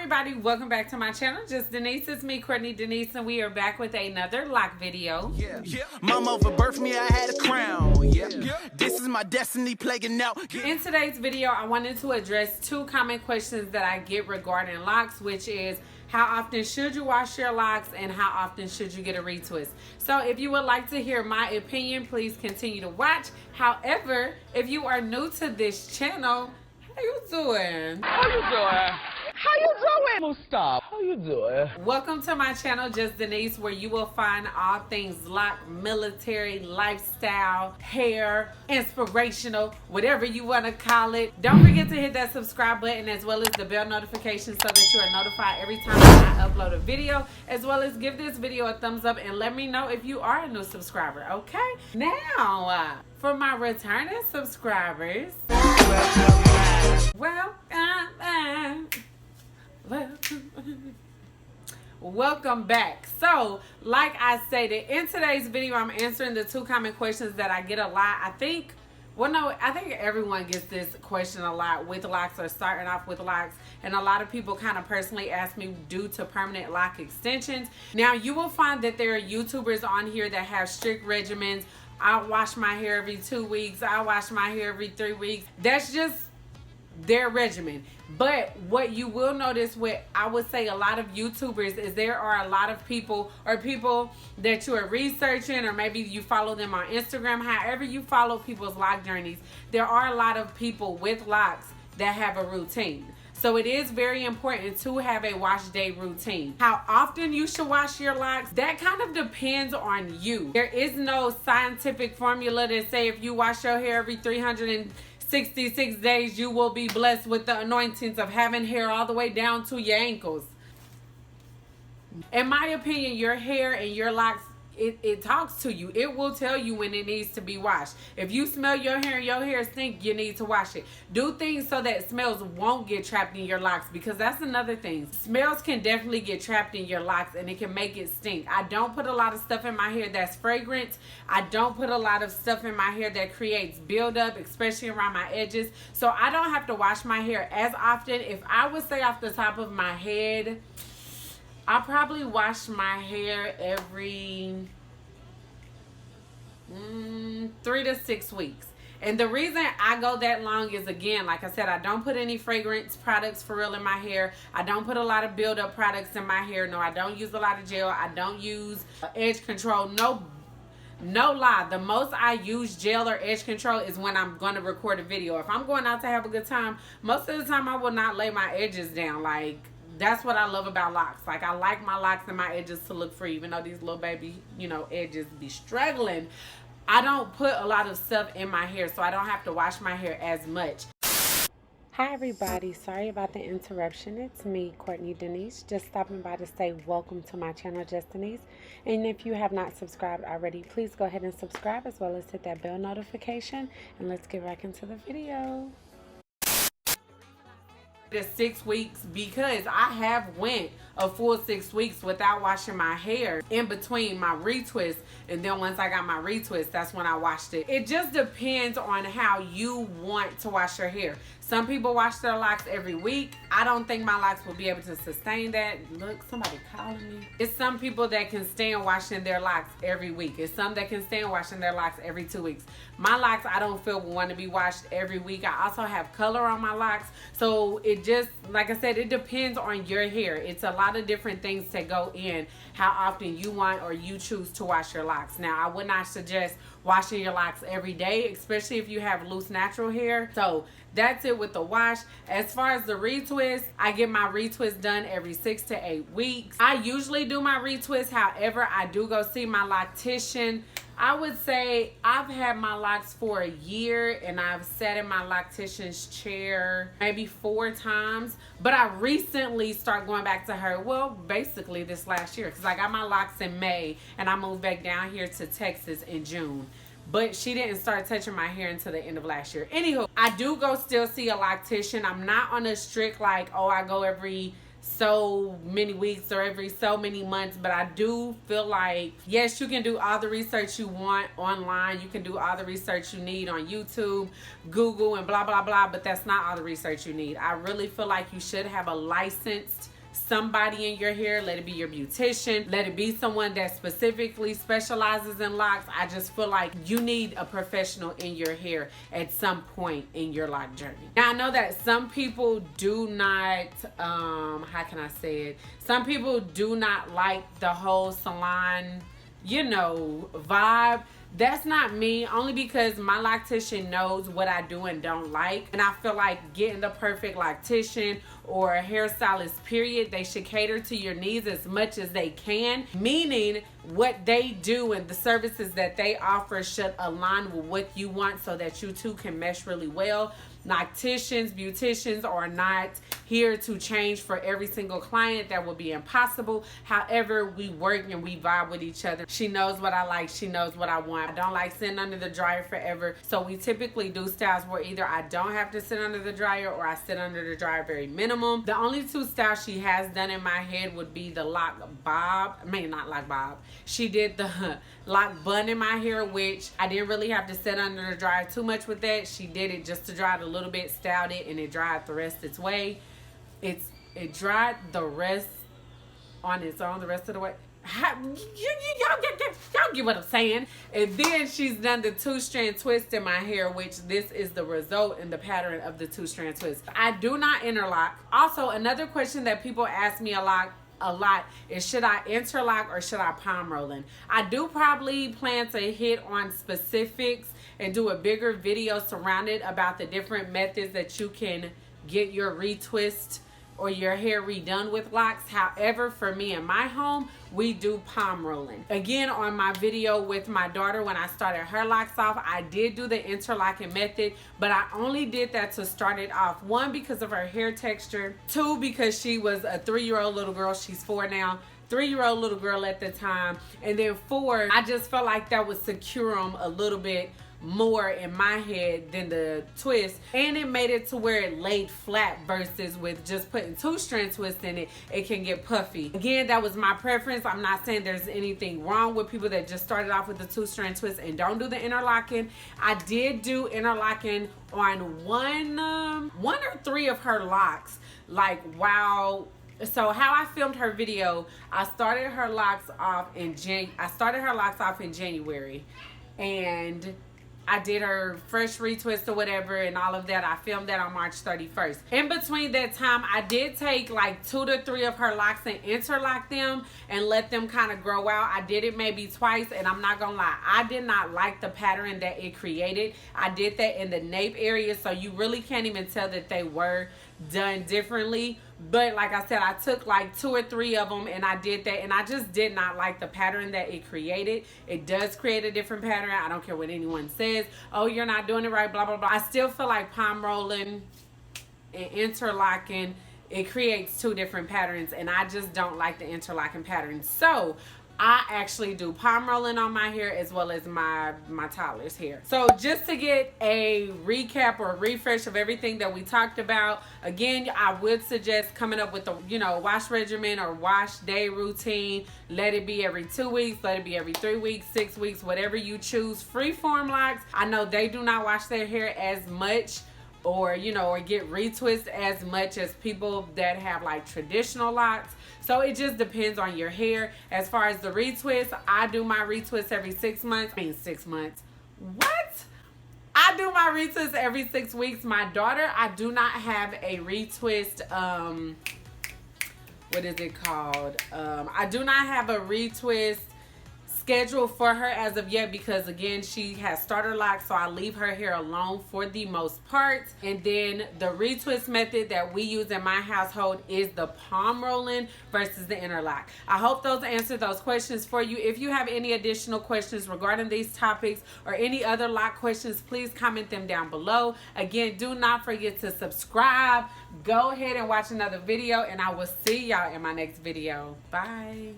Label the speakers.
Speaker 1: everybody, welcome back to my channel. JusDenyse, it's me, Courtney Denise, and we are back with another lock video.
Speaker 2: Mama overbirthed me, I had a crown. This is my destiny plaguing out.
Speaker 1: In today's video, I wanted to address two common questions that I get regarding locks, which is how often should you wash your locks and how often should you get a retwist? So if you would like to hear my opinion, please continue to watch. However, if you are new to this channel, how you doing?
Speaker 3: How you doing? How you doing? Stop. How you doing?
Speaker 1: Welcome to my channel, JusDenyse, where you will find all things lock, military, lifestyle, hair, inspirational, whatever you want to call it. Don't forget to hit that subscribe button as well as the bell notification so that you are notified every time I upload a video, as well as give this video a thumbs up and let me know if you are a new subscriber, okay? Now, for my returning subscribers, welcome back. So, like I stated, in today's video, I'm answering the two common questions that I get a lot. I think everyone gets this question a lot with locks or starting off with locks. And a lot of people kind of personally ask me due to permanent lock extensions. Now, you will find that there are YouTubers on here that have strict regimens. I wash my hair every 2 weeks. I wash my hair every 3 weeks. That's just their regimen. But what you will notice with, I would say, a lot of YouTubers is there are a lot of people or people that you are researching, or maybe you follow them on Instagram, however you follow people's lock journeys, there are a lot of people with locks that have a routine. So it is very important to have a wash day routine. How often you should wash your locks, that kind of depends on you. There is no scientific formula that say if you wash your hair every 366 days, you will be blessed with the anointings of having hair all the way down to your ankles. In my opinion, your hair and your locks, it talks to you. It will tell you when it needs to be washed. If you smell your hair and your hair stink, you need to wash it. Do things so that smells won't get trapped in your locks, because that's another thing. Smells can definitely get trapped in your locks and it can make it stink. I don't put a lot of stuff in my hair that's fragrant. I don't put a lot of stuff in my hair that creates buildup, especially around my edges. So I don't have to wash my hair as often. If I would say off the top of my head, I probably wash my hair every 3 to 6 weeks. And the reason I go that long is, again, like I said, I don't put any fragrance products for real in my hair. I don't put a lot of buildup products in my hair. No, I don't use a lot of gel. I don't use edge control. No lie, the most I use gel or edge control is when I'm going to record a video. If I'm going out to have a good time, most of the time I will not lay my edges down. Like, that's what I love about locks. Like, I like my locks and my edges to look free, even though these little baby, edges be struggling. I don't put a lot of stuff in my hair, so I don't have to wash my hair as much. Hi everybody, sorry about the interruption. It's me, Courtney Denise, just stopping by to say welcome to my channel, JusDenyse. And if you have not subscribed already, please go ahead and subscribe, as well as hit that bell notification. And let's get back into the video. 6 weeks, because I have went a full 6 weeks without washing my hair in between my retwist, and then once I got my retwist, that's when I washed it. It just depends on how you want to wash your hair. Some people wash their locks every week. I don't think my locks will be able to sustain that. Look, somebody calling me. It's some people that can stand washing their locks every week. It's some that can stand washing their locks every 2 weeks. My locks, I don't feel want to be washed every week. I also have color on my locks. So it just, like I said, it depends on your hair. It's a lot of different things that go in how often you want or you choose to wash your locks. Now, I would not suggest washing your locks every day, especially if you have loose natural hair. So that's it with the wash. As far as the retwist, I get my retwist done every 6 to 8 weeks. I usually do my retwist. However, I do go see my loctician. I would say I've had my locks for a year, and I've sat in my loctician's chair maybe 4 times. But I recently started going back to her, well, basically this last year, because I got my locks in May and I moved back down here to Texas in June. But she didn't start touching my hair until the end of last year. Anywho, I do go still see a loctician. I'm not on a strict, like, oh, I go every so many weeks or every so many months, but I do feel like, yes, you can do all the research you want online. You can do all the research you need on YouTube, Google, and blah, blah, blah, but that's not all the research you need. I really feel like you should have a licensed somebody in your hair. Let it be your beautician. Let it be someone that specifically specializes in locks. I just feel like you need a professional in your hair at some point in your lock journey. Now, I know that some people do not, how can I say it? Some people do not like the whole salon, you know, vibe. That's not me, only because my loctician knows what I do and don't like. And I feel like getting the perfect loctician or a hairstylist, period, they should cater to your needs as much as they can. Meaning what they do and the services that they offer should align with what you want so that you two can mesh really well. Locticians, beauticians are not here to change for every single client. That would be impossible. However, we work and we vibe with each other. She knows what I like. She knows what I want. I don't like sitting under the dryer forever. So we typically do styles where either I don't have to sit under the dryer or I sit under the dryer very minimum. The only two styles she has done in my head would be the lock bob. I mean, not lock bob. She did the lock bun in my hair, which I didn't really have to sit under the dryer too much with that. She did it just to dry it a little bit, styled it, and it dried the rest its way. It dried the rest on its own the rest of the way. Y'all get what I'm saying. And then she's done the 2-strand twist in my hair, which this is the result and the pattern of the 2-strand twist. I do not interlock. Also, another question that people ask me a lot is, should I interlock or should I palm rolling? I do probably plan to hit on specifics and do a bigger video surrounded about the different methods that you can get your retwist or your hair redone with locks. However, for me in my home, we do palm rolling. Again, on my video with my daughter when I started her locks off, I did do the interlocking method, but I only did that to start it off. 1, because of her hair texture. 2, because she was a 3-year-old little girl. She's 4 now. 3-year-old little girl at the time. And then 4, I just felt like that would secure them a little bit more in my head than the twist, and it made it to where it laid flat versus with just putting 2-strand twist in it, it can get puffy. Again, that was my preference. I'm not saying there's anything wrong with people that just started off with the 2-strand twist and don't do the interlocking. I did do interlocking on one or 3 of her locks. Like, wow. So how I filmed her video, I started her locks off in January, and I did her fresh retwist or whatever and all of that. I filmed that on March 31st. In between that time, I did take like 2 to 3 of her locks and interlock them and let them kind of grow out. I did it maybe twice, and I'm not gonna lie, I did not like the pattern that it created. I did that in the nape area, so you really can't even tell that they were done differently. But like I said, I took like 2 or 3 of them and I did that, and I just did not like the pattern that it created. It does create a different pattern. I don't care what anyone says. Oh, you're not doing it right, blah, blah, blah. I still feel like palm rolling and interlocking, it creates 2 different patterns, and I just don't like the interlocking pattern. So I actually do palm rolling on my hair as well as my toddler's hair. So just to get a recap or a refresh of everything that we talked about, again, I would suggest coming up with a, you know, wash regimen or wash day routine. Let it be every 2 weeks, let it be every 3 weeks, 6 weeks, whatever you choose. Freeform locks, I know they do not wash their hair as much or, you know, or get retwist as much as people that have like traditional locks. So it just depends on your hair. As far as the retwist, I do my retwist every 6 months. I mean 6 months. What? I do my retwist every 6 weeks. My daughter, I do not have a retwist, what is it called? I do not have a retwist schedule for her as of yet, because again, she has starter locks, so I leave her hair alone for the most part. And then the retwist method that we use in my household is the palm rolling versus the interlock. I hope those answered those questions for you. If you have any additional questions regarding these topics or any other lock questions, please comment them down below. Again, do not forget to subscribe. Go ahead and watch another video, and I will see y'all in my next video. Bye.